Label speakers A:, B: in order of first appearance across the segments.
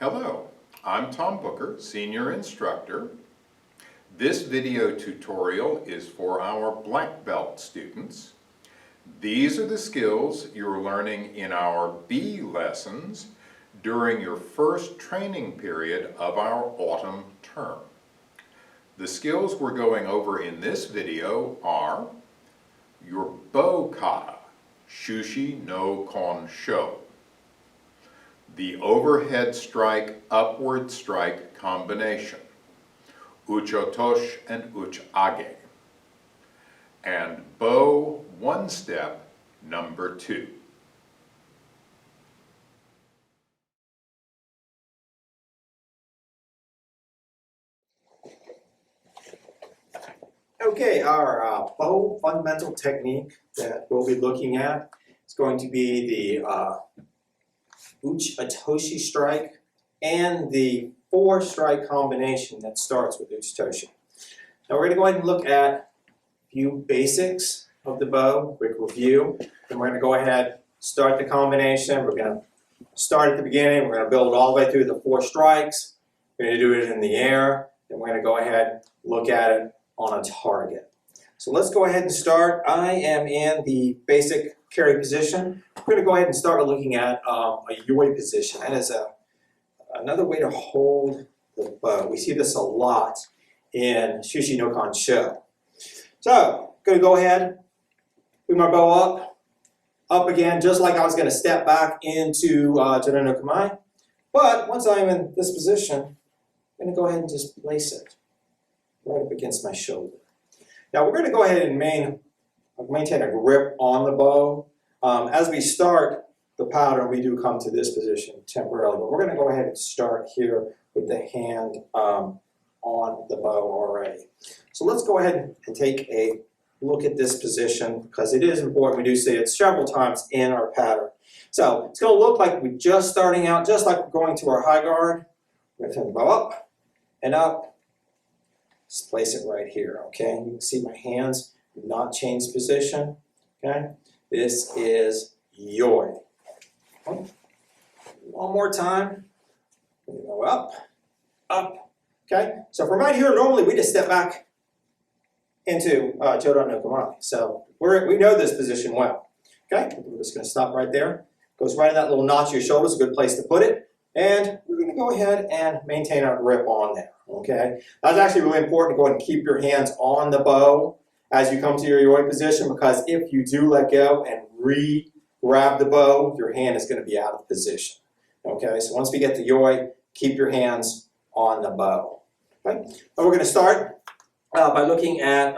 A: Hello, I'm Tom Booker, Senior Instructor. This video tutorial is for our black belt students. These are the skills you're learning in our B lessons during your first training period of our autumn term. The skills we're going over in this video are your bow kata, Shushi-no-Kon-Sho, the overhead strike, upward strike combination, Uchi-Otoshi and Uchi-Age, and bow one step number 2.
B: Okay, our bow fundamental technique that we'll be looking at is going to be the Uchi-Otoshi strike and the 4-strike combination that starts with Uchi-Otoshi. Now we're going to go ahead and look at a few basics of the bow, quick review, and we're going to go ahead, start the combination. We're going to start at the beginning, we're going to build it all the way through the 4 strikes. We're going to do it in the air, and we're going to go ahead, look at it on a target. So let's go ahead and start. I am in the basic carry position. We're going to go ahead and start looking at a yoi position. That is another way to hold the bow. We see this a lot in Shushi-no-Kon-Sho. So I'm going to go ahead, move my bow up again, just like I was going to step back into Jado no Kamae. But once I'm in this position, I'm going to go ahead and just place it right up against my shoulder. Now we're going to go ahead and maintain a grip on the bow. As we start the pattern, we do come to this position temporarily, but we're going to go ahead and start here with the hand on the bow already. So let's go ahead and take a look at this position because it is important. We do see it several times in our pattern. So it's going to look like we're just starting out, just like we're going to our high guard. We're going to turn the bow up and up. Just place it right here, okay? You can see my hands do not change position, okay? This is yoi. Okay. One more time. Go up, okay? So from right here, normally we just step back into Jado no Kamae. So we know this position well, okay? We're just gonna stop right there. Goes right in that little notch of your shoulder, is a good place to put it. And we're gonna go ahead and maintain our grip on there. Okay, that's actually really important to go ahead and keep your hands on the bow as you come to your yoi position, because if you do let go and re-grab the bow, your hand is going to be out of position. Okay, so once we get to yoi, keep your hands on the bow. Okay, we're going to start by looking at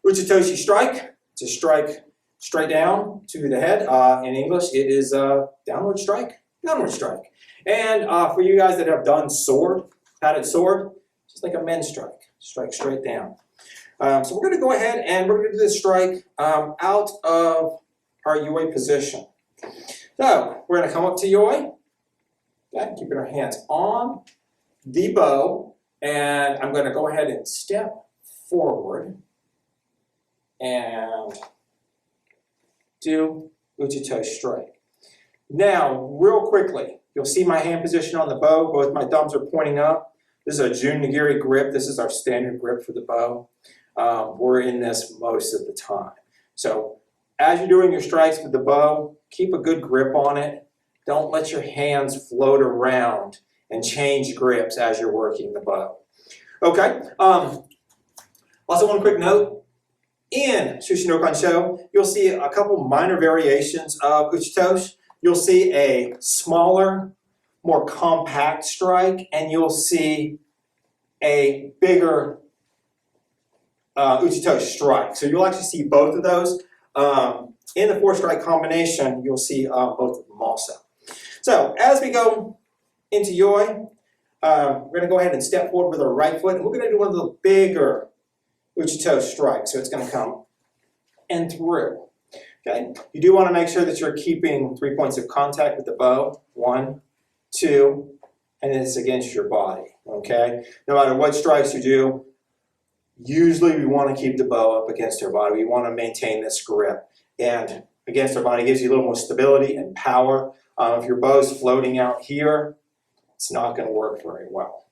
B: Uchi-Otoshi strike. It's a strike straight down to the head. In English, it is a downward strike. And for you guys that have done sword, padded sword, just like a men's strike straight down. So we're going to go ahead and we're going to do this strike out of our yoi position. So we're going to come up to yoi, okay, keeping our hands on the bow, and I'm going to go ahead and step forward and do Uchi-Otoshi strike. Now, real quickly, you'll see my hand position on the bow. Both my thumbs are pointing up. This is a Jun Nigiri grip. This is our standard grip for the bow. We're in this most of the time. So as you're doing your strikes with the bow, keep a good grip on it. Don't let your hands float around and change grips as you're working the bow. Okay. Also, one quick note. In Shushi-no-Kon-Sho, you'll see a couple minor variations of Uchi-Otoshi. You'll see a smaller, more compact strike, and you'll see a bigger Uchi-Otoshi strike. So you'll actually see both of those. In the 4-strike combination, you'll see both of them also. So as we go into yoi, we're going to go ahead and step forward with our right foot, and we're going to do one of the bigger Uchi-Otoshi strikes. So it's going to come and through. Okay, you do want to make sure that you're keeping 3 points of contact with the bow. 1, 2, and it's against your body. Okay, no matter what strikes you do, usually we want to keep the bow up against our body. We want to maintain this grip, and against our body gives you a little more stability and power. If your bow's floating out here, it's not going to work very well.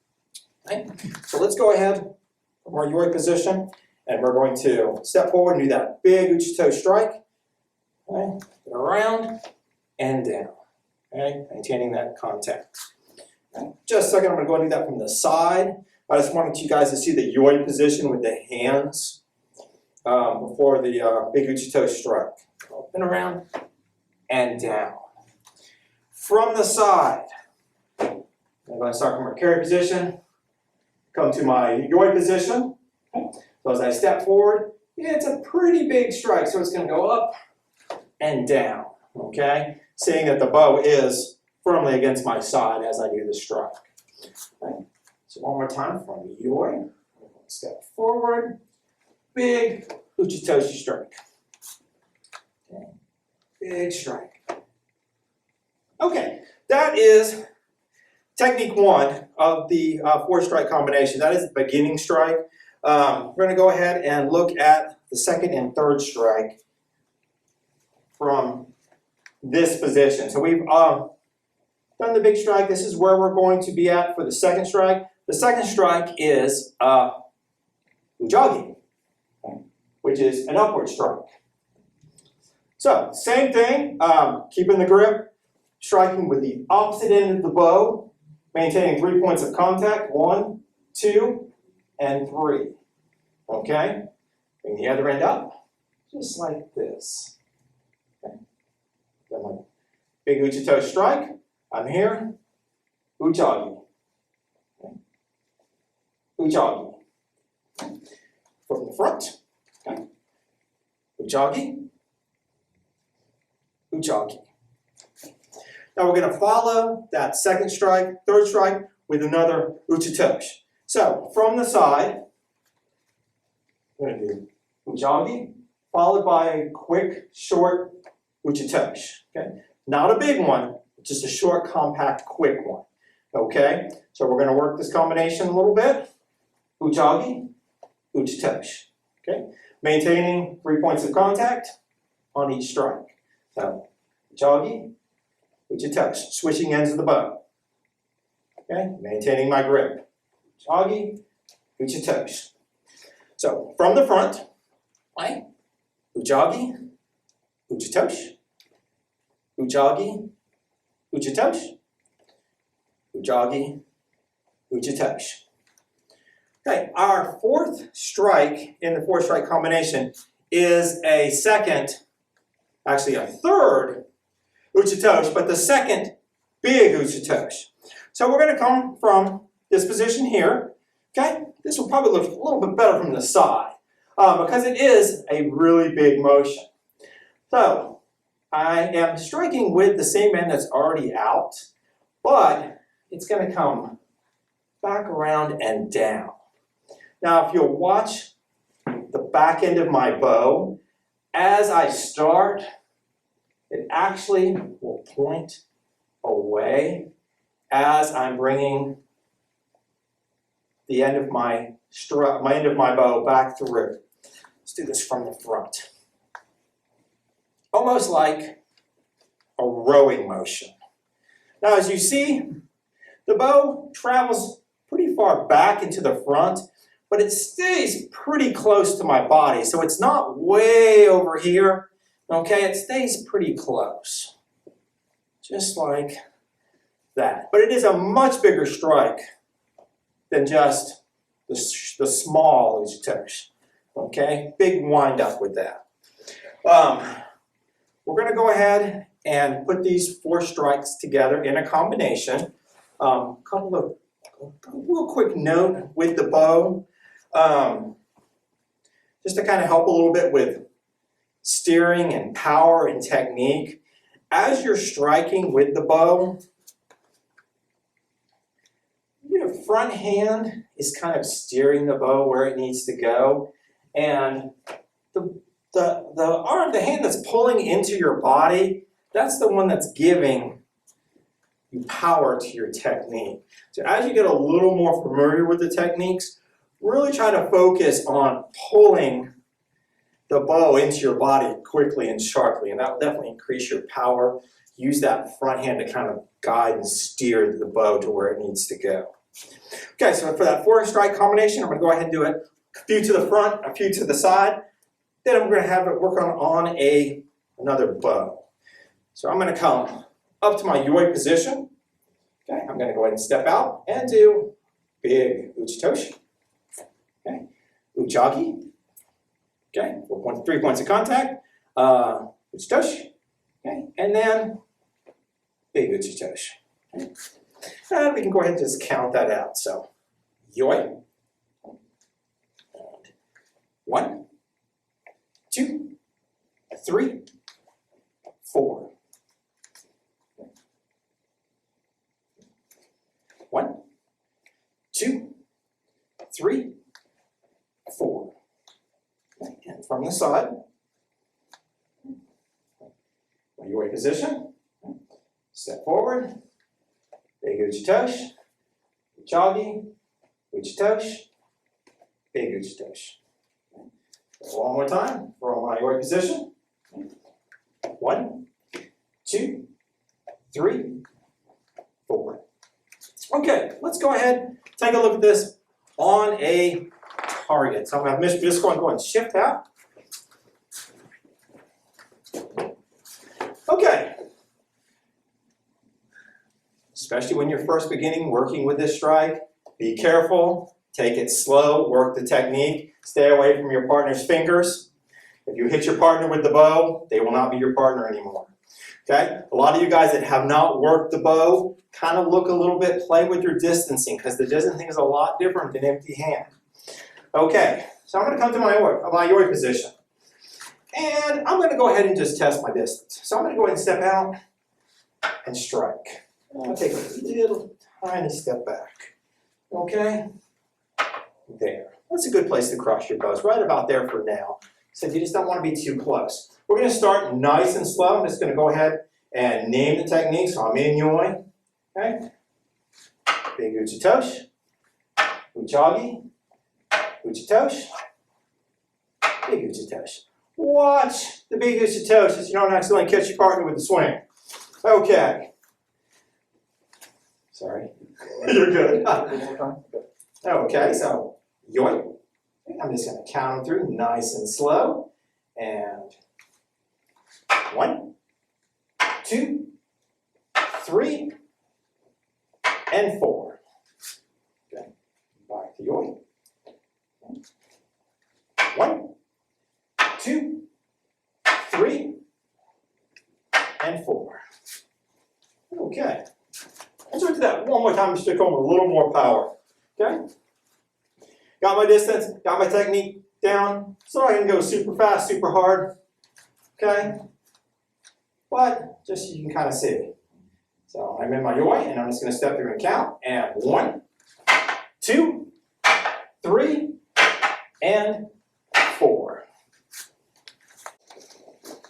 B: Okay? So let's go ahead from our yoi position, and we're going to step forward and do that big Uchi-Otoshi strike. Okay? Get around and down. Okay? Maintaining that contact. Okay? Just a second, I'm going to go and do that from the side. I just wanted you guys to see the yoi position with the hands before the big Uchi-Otoshi strike. Up and around and down. From the side, I'm going to start from our carry position, come to my yoi position. Okay. So as I step forward, it's a pretty big strike, so it's going to go up and down. Okay, seeing that the bow is firmly against my side as I do the strike. Okay. So one more time from yoi, step forward, big Uchi-Otoshi strike. Okay. Big strike. Okay, that is technique one of the four-strike combination. That is the beginning strike. We're going to go ahead and look at the second and third strike from this position. So we've done the big strike. This is where we're going to be at for the second strike. The second strike is Uchi-Age, which is an upward strike. So, same thing, keeping the grip, striking with the opposite end of the bow, maintaining 3 points of contact, 1, 2, and 3. Okay? Bring the other end up, just like this. Okay? Then my big Uchi-Otoshi strike, I'm here, Uchi-Age. Okay? Uchi-Age. From the front, okay? Uchi-Age. Uchi-Age. Now we're going to follow that second strike, third strike with another Uchi-Otoshi. So from the side, we're going to do Uchi-Age, followed by a quick, short Uchi-Otoshi. Okay? Not a big one, just a short, compact, quick one. Okay? So we're going to work this combination a little bit. Uchi-Age, Uchi-Otoshi. Okay? Maintaining 3 points of contact on each strike. So, Uchi-Age, Uchi-Otoshi, switching ends of the bow. Okay, maintaining my grip. Uchi-Age, Uchi-Otoshi. So, from the front, right? Uchi-Age, Uchi-Otoshi, Uchi-Age, Uchi-Otoshi, Uchi-Age, Uchi-Otoshi. Okay, our fourth strike in the four-strike combination is a second, actually a third Uchi-Otoshi, but the second big Uchi-Otoshi. So we're going to come from this position here. Okay, this will probably look a little bit better from the side because it is a really big motion. So I am striking with the same end that's already out, but it's going to come back around and down. Now, if you'll watch the back end of my bow, as I start, it actually will point away as I'm bringing the end of my bow back through. Let's do this from the front. Almost like a rowing motion. Now, as you see, the bow travels pretty far back into the front, but it stays pretty close to my body, so it's not way over here. Okay, it stays pretty close, just like that. But it is a much bigger strike than just the small Uchi-Otoshi. Okay, big wind up with that. We're going to go ahead and put these four strikes together in a combination. Real quick note with the bow, just to kind of help a little bit with steering and power and technique. As you're striking with the bow, your front hand is kind of steering the bow where it needs to go, and the hand that's pulling into your body, that's the one that's giving you power to your technique. So as you get a little more familiar with the techniques, really try to focus on pulling the bow into your body quickly and sharply, and that will definitely increase your power, use that front hand to kind of guide and steer the bow to where it needs to go. Okay, so for that 4-strike combination, I'm going to go ahead and do it. A few to the front, a few to the side. Then I'm going to have it work on another bow. So I'm going to come up to my yoi position. Okay, I'm going to go ahead and step out and do big Uchi-Otoshi. Okay, Uchi-Age. Okay, 3 points of contact. Uchi-Otoshi. Okay, and then big Uchi-Otoshi. Okay. And we can go ahead and just count that out. So, yoi. And 1, 2, 3, 4. 1, 2, 3, 4. Okay. And from the side, my yoi position. Step forward. Big Uchi-Otoshi, Uchi-Age, Uchi-Otoshi, big Uchi-Otoshi. One more time for all my yoi position. 1, 2, 3, 4. Okay, let's go ahead, take a look at this on a target. So I'm going to just go and shift out. Okay. Especially when you're first beginning working with this strike, be careful, take it slow, work the technique, stay away from your partner's fingers. If you hit your partner with the bow, they will not be your partner anymore. Okay? A lot of you guys that have not worked the bow kind of look a little bit, play with your distancing, because the distancing is a lot different than empty hand. Okay, so I'm going to come to my yoi position. And I'm going to go ahead and just test my distance. So I'm going to go ahead and step out and strike. I'll take a little tiny step back. Okay? There. That's a good place to cross your bows. Right about there for now. So you just don't want to be too close. We're going to start nice and slow. I'm just going to go ahead and name the technique. So I'm in yoi. Okay? Big Uchi-Otoshi. Uchi-Age. Uchi-Otoshi. Big Uchi-Otoshi. Watch the big Uchi-Otoshi so you don't accidentally catch your partner with the swing. Okay. Sorry. You're good. Okay, so yoi. I'm just going to count them through nice and slow. And 1, 2, 3, and 4. Okay, back to yoi. 1, 2, 3, and 4. Okay. Let's do that one more time, just to come with a little more power. Okay? Got my distance, got my technique down, so I can go super fast, super hard. Okay? But just so you can kind of see. So I'm in my yoi, and I'm just going to step through and count. And 1, 2, 3, and 4.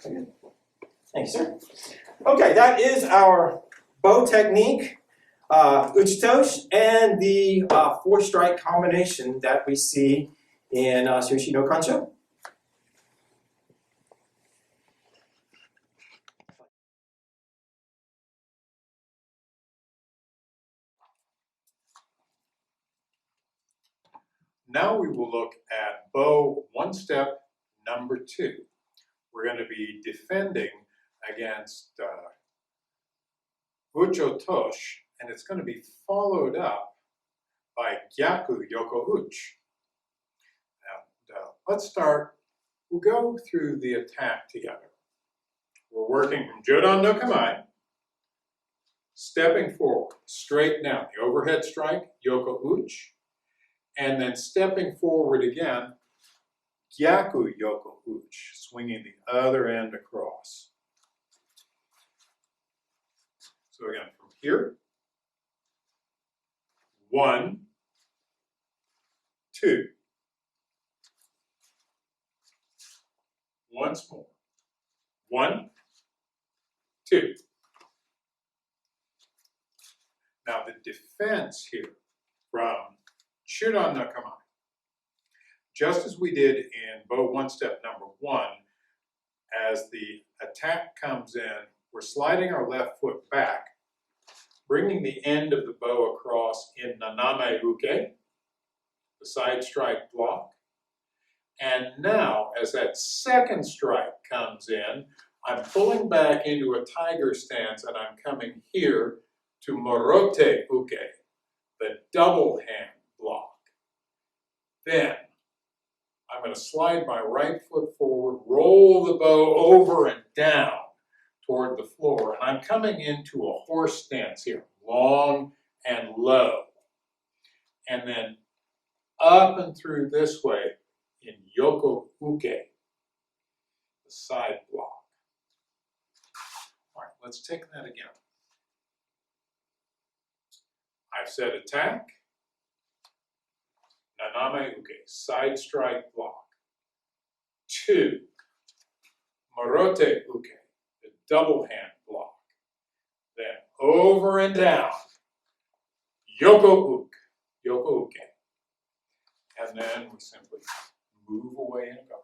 B: Okay. Thank you, sir. Okay, that is our bow technique. Uchi-Otoshi, and the 4-strike combination that we see in Shushi-no-Kon-Sho.
A: Now we will look at bow 1-step number 2. We're going to be defending against Uchi-Otoshi, and it's going to be followed up by Gyaku Yoko Uchi. Now, let's start. We'll go through the attack together. We're working from Jodan no Kamae, stepping forward, straight down, the overhead strike, Yoko Uchi, and then stepping forward again, Gyaku Yoko Uchi, swinging the other end across. So again, from here, 1, 2. Once more. 1, 2. Now the defense here from Jodan no Kamae, just as we did in bow 1-step number 1, as the attack comes in,
C: we're sliding our left foot back, bringing the end of the bow across in Naname Uke, the side strike block. And now, as that second strike comes in, I'm pulling back into a tiger stance and I'm coming here to Morote Uke, the double hand block. Then, I'm going to slide my right foot forward, roll the bow over and down toward the floor, and I'm coming into a horse stance here, long and low. And then up and through this way in Yoko Uke, the side block. All right, let's take that again. I've said attack, Naname Uke, side strike block. 2, Morote Uke, the double hand block. Then over and down, Yoko Uke. And then we simply move away and go.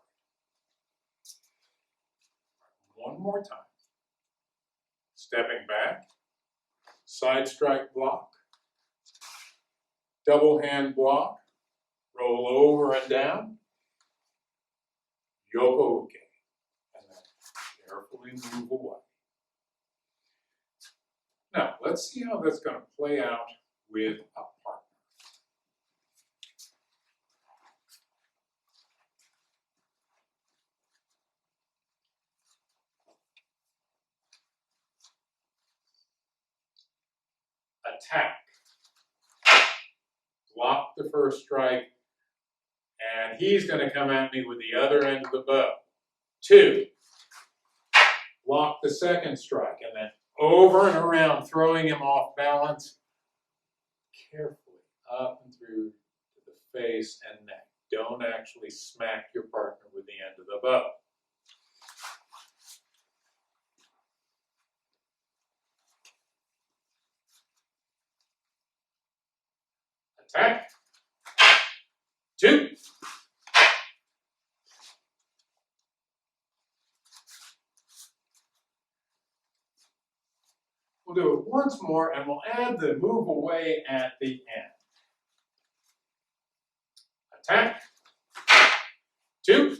C: One more time. Stepping back, side strike block, double hand block, roll over and down, Yoko Uke, and then carefully move away. Now, let's see how that's going to play out with a partner. Attack. Block the first strike, and he's going to come at me with the other end of the bow. 2, block the second strike, and then over and around, throwing him off balance, carefully up and through to the face and neck. Don't actually smack your partner with the end of the bow. Attack. 2. We'll do it once more, and we'll add the move away at the end. Attack. 2.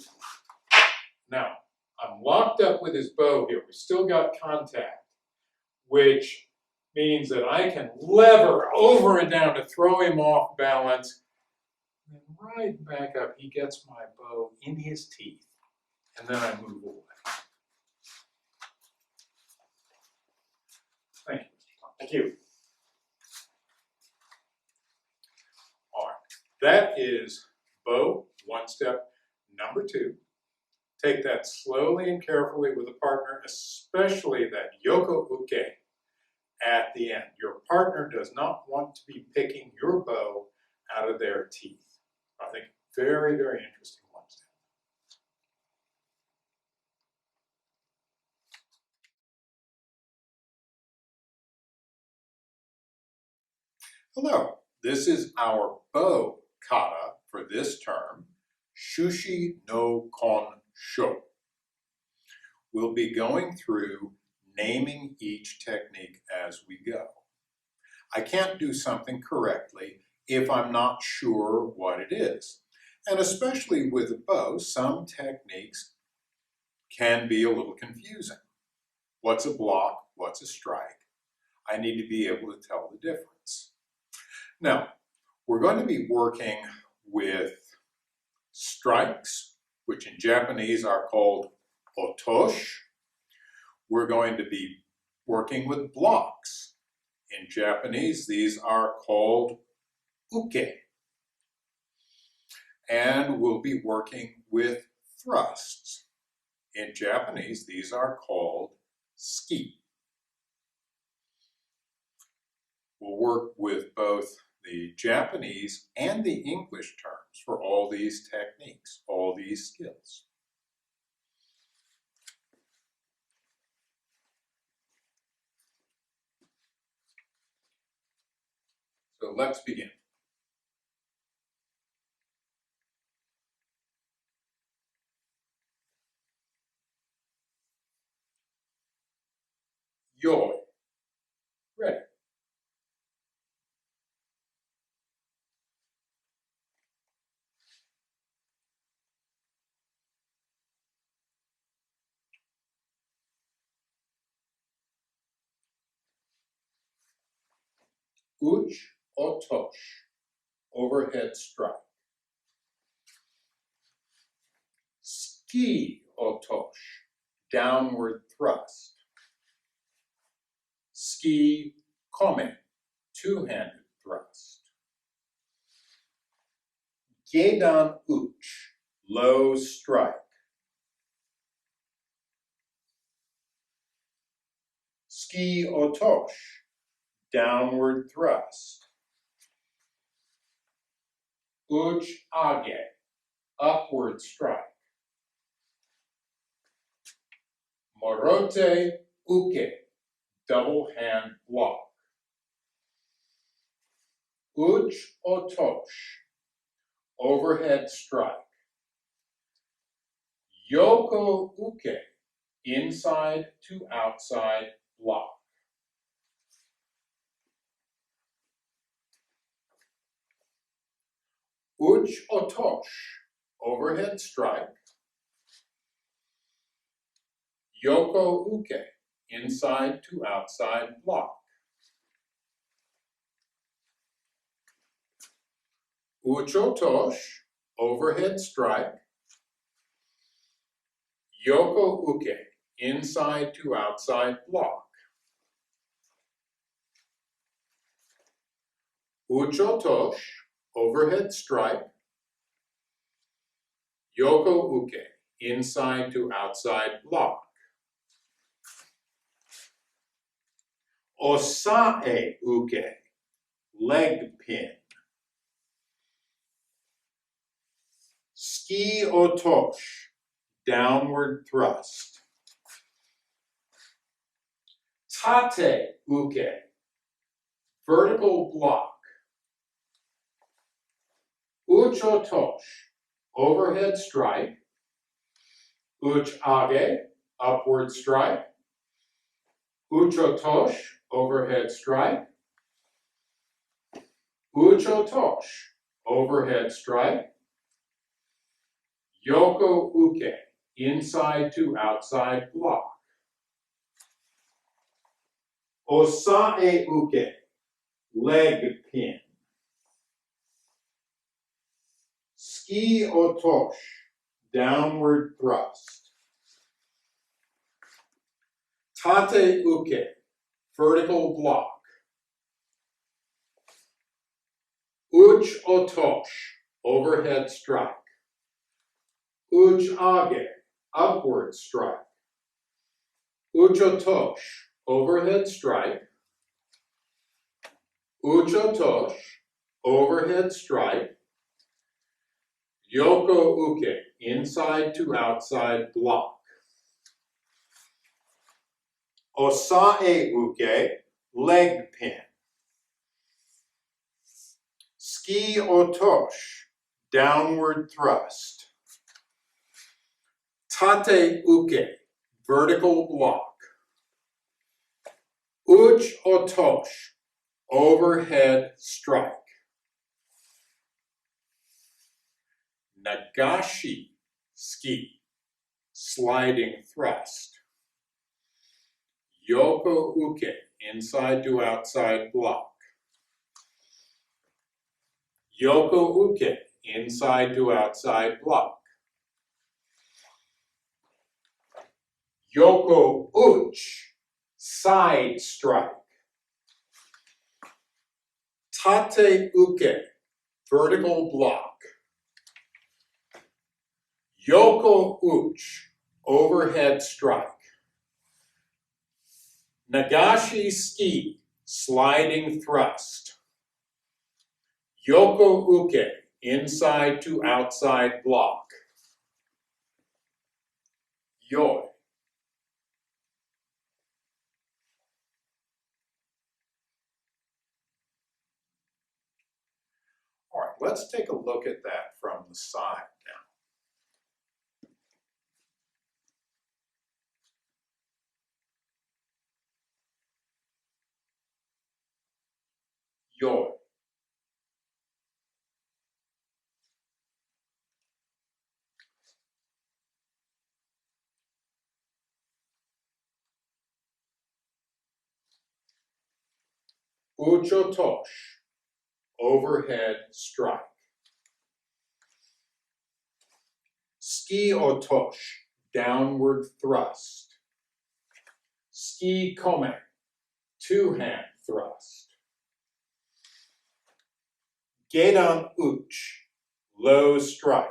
C: Now, I'm locked up with his bow here. We've still got contact, which means that I can lever over and down to throw him off balance. And right back up, he gets my bow in his teeth, and then I move away. Thank you, Mr. Thompson.
B: Thank you.
C: All right, that is bow, one step. Number 2, take that slowly and carefully with a partner, especially that Yoko Uke at the end. Your partner does not want to be picking your bow out of their teeth. I think very, very interesting one step.
A: Hello, this is our bow kata for this term, Shushi-no-Kon-Sho. We'll be going through naming each technique as we go. I can't do something correctly if I'm not sure what it is. And especially with a bow, some techniques can be a little confusing. What's a block? What's a strike? I need to be able to tell the difference. Now, we're going to be working with strikes, which in Japanese are called otoshi. We're going to be working with blocks. In Japanese, these are called uke. And we'll be working with thrusts. In Japanese, these are called ski. We'll work with both the Japanese and the English terms for all these techniques, all these skills. So let's begin.
C: Yoi. Ready. Uchi-Otoshi, overhead strike. Ski-Otoshi, downward thrust. Ski-Kome, two-handed thrust. Gedan Uchi, low strike. Ski-Otoshi, downward thrust. Uchi-Age, upward strike. Morote Uke, double hand block. Uchi-Otoshi, overhead strike. Yoko Uke, inside to outside block. Uchi-Otoshi, overhead strike. Yoko Uke, inside to outside block. Uchi-Otoshi, overhead strike. Yoko Uke, inside to outside block. Uchi-Otoshi, overhead strike. Yoko Uke, inside to outside block. Osae Uke, leg pin. Ski-Otoshi, downward thrust. Tate Uke, vertical block. Uchi-Otoshi, overhead strike. Uchi-Age, upward strike. Uchi-Otoshi, overhead strike. Uchi-Otoshi, overhead strike. Yoko Uke, inside to outside block. Osae Uke, leg pin. Ski-Otoshi, downward thrust. Tate Uke, vertical block. Uchi-Otoshi, overhead strike. Uchi-Age, upward strike. Uchi-Otoshi, overhead strike. Uchi-Otoshi, overhead strike. Yoko Uke, inside to outside block. Osae Uke, leg pin. Ski-Otoshi, downward thrust. Tate Uke, vertical block. Uchi-Otoshi, overhead strike. Nagashi ski, sliding thrust. Yoko Uke, inside to outside block. Yoko Uke, inside to outside block. Yoko Uchi, side strike. Tate Uke, vertical block. Yoko Uchi, overhead strike. Nagashi ski, sliding thrust. Yoko Uke, inside to outside block. Yoi. All right, let's take a look at that from the side now. Yoi. Uchi-Otoshi, overhead strike. Uchi-Otoshi, downward thrust. Uchi-Kome, two-hand thrust. Gedan uchi, low strike.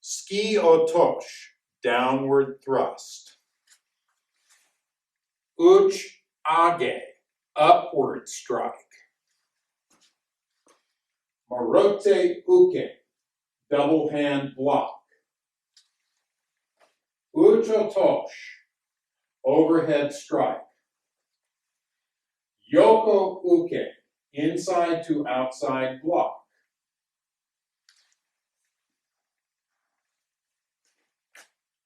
C: Uchi-Otoshi, downward thrust. Uchi-Age, upward strike. Marote uke, double hand block. Uchi-Otoshi, overhead strike. Yoko uke, inside to outside block.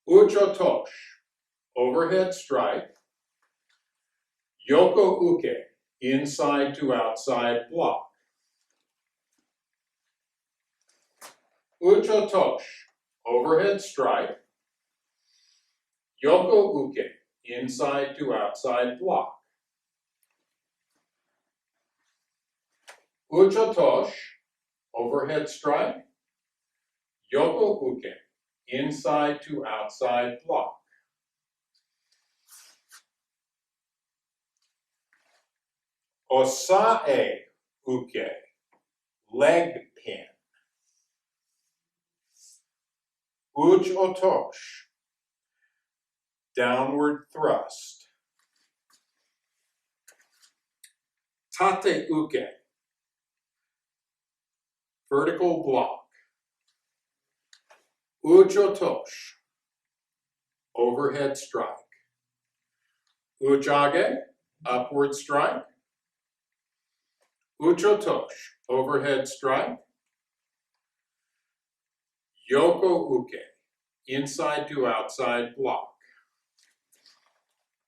C: Uchi-Otoshi, overhead strike. Yoko uke, inside to outside block. Uchi-Otoshi, overhead strike. Yoko uke, inside to outside block. Uchi-Otoshi, overhead strike. Yoko uke, inside to outside block. Osae uke, leg pin. Uchi-Otoshi, downward thrust. Tate uke, vertical block. Uchi-Otoshi, overhead strike. Uchi-Age, upward strike. Uchi-Otoshi, overhead strike. Yoko uke, inside to outside block.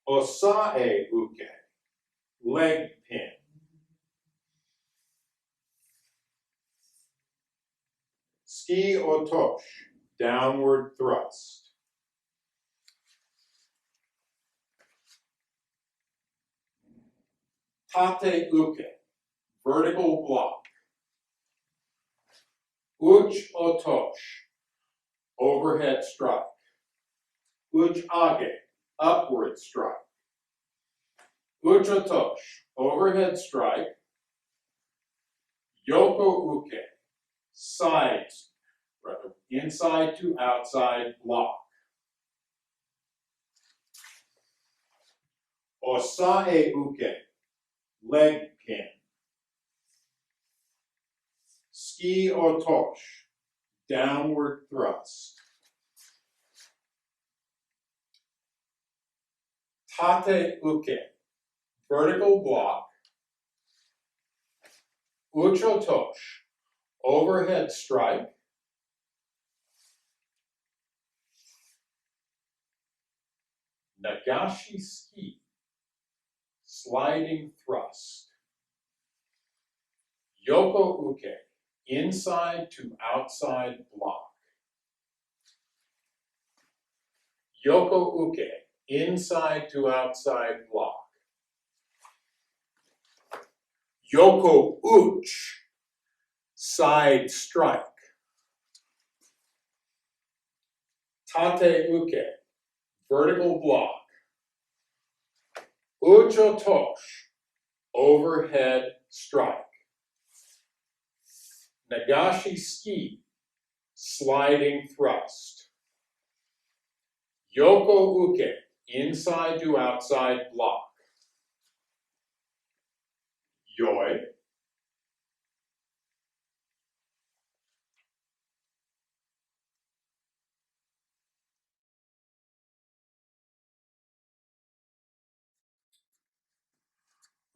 C: Osae uke, leg pin. Uchi-Otoshi, downward thrust. Tate uke, vertical block. Uchi-Otoshi, overhead strike. Uchi-Age, upward strike. Uchi-Otoshi, overhead strike. Yoko uke, sides, rather, inside to outside block. Osae uke, leg pin. Uchi-Otoshi, downward thrust. Tate uke, vertical block. Uchi-Otoshi, overhead strike. Nagashi ski, sliding thrust. Yoko uke, inside to outside block. Yoko uke, inside to outside block. Yoko uchi, side strike. Tate uke, vertical block. Uchi-Otoshi, overhead strike. Nagashi ski, sliding thrust. Yoko uke, inside to outside block. Yoi.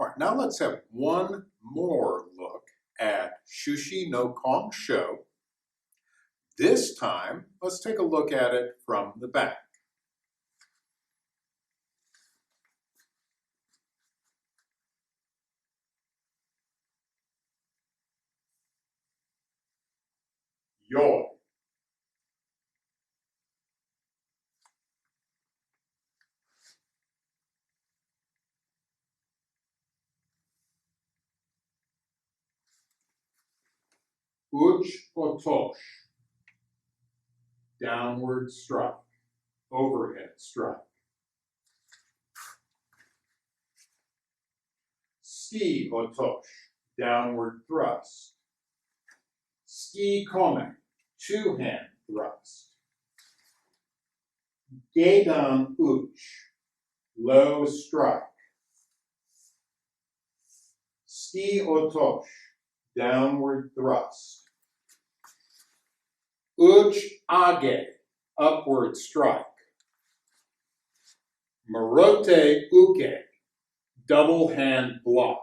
C: All right, now let's have one more look at Shushi-no-Kon-Sho. This time, let's take a look at it from the back. yoi. Uchi-Otoshi, downward strike, overhead strike. Uchi-Otoshi, downward thrust. Uchi-Kome, two-hand thrust. Geidan uchi, low strike. Uchi-Otoshi, downward thrust. Uchi-Age, upward strike. Marote uke, double hand block.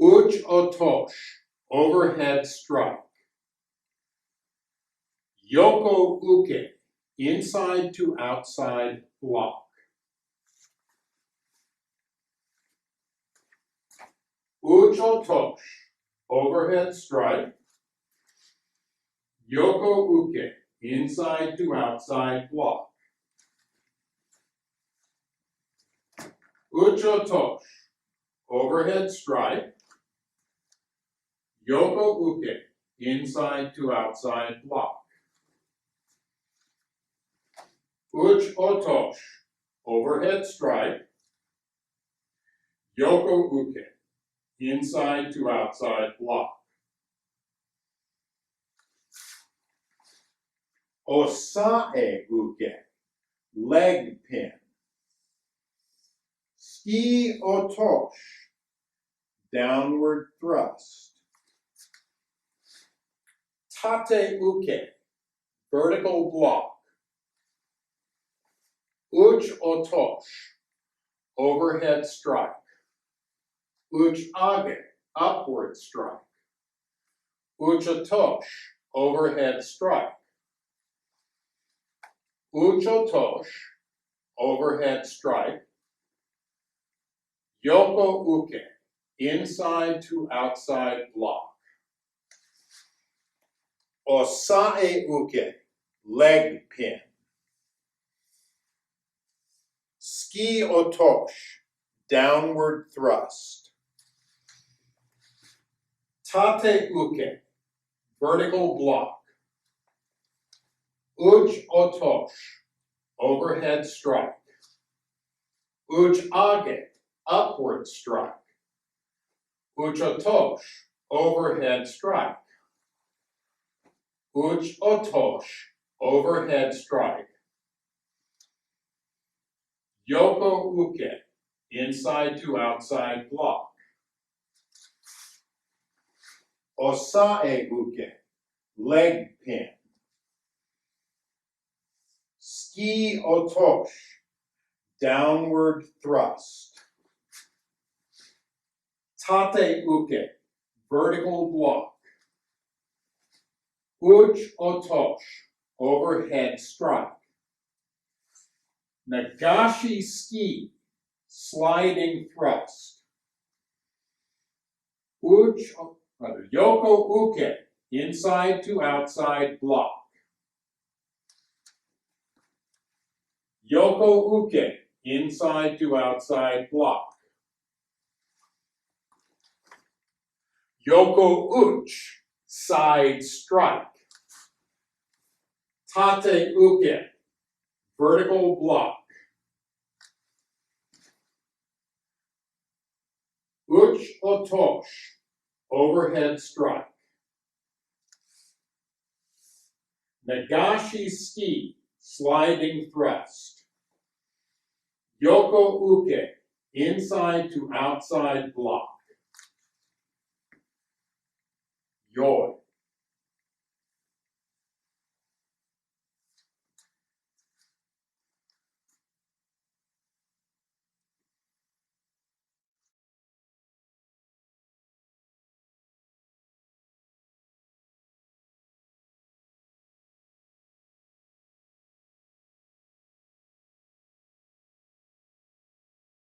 C: Uchi-Otoshi, overhead strike. Yoko uke, inside to outside block. Uchi-Otoshi, overhead strike. Yoko uke, inside to outside block. Uchi-Otoshi, overhead strike. Yoko uke, inside to outside block. Uchi-Otoshi, overhead strike. Yoko uke, inside to outside block. Osae uke, leg pin. Uchi-Otoshi, downward thrust. Tate uke, vertical block. Uchi-Otoshi, overhead strike. Uchi-Age, upward strike. Uchi-Otoshi, overhead strike. Uchi-Otoshi, overhead strike. Yoko uke, inside to outside block. Osae uke, leg pin. Uchi-Otoshi, downward thrust. Tate uke, vertical block. Uchi-Otoshi, overhead strike. Uchi-Age, upward strike. Uchi-Otoshi, overhead strike. Uchi-Otoshi, overhead strike. Yoko uke, inside to outside block. Osae uke, leg pin. Uchi-Otoshi, downward thrust. Tate uke, vertical block. Uchi-Otoshi, overhead strike. Nagashi ski, sliding thrust. Yoko uke, inside to outside block. Yoko uke, inside to outside block. Yoko uchi, side strike. Tate uke, vertical block. Uchi-Otoshi, overhead strike. Nagashi ski, sliding thrust. Yoko uke, inside to outside block.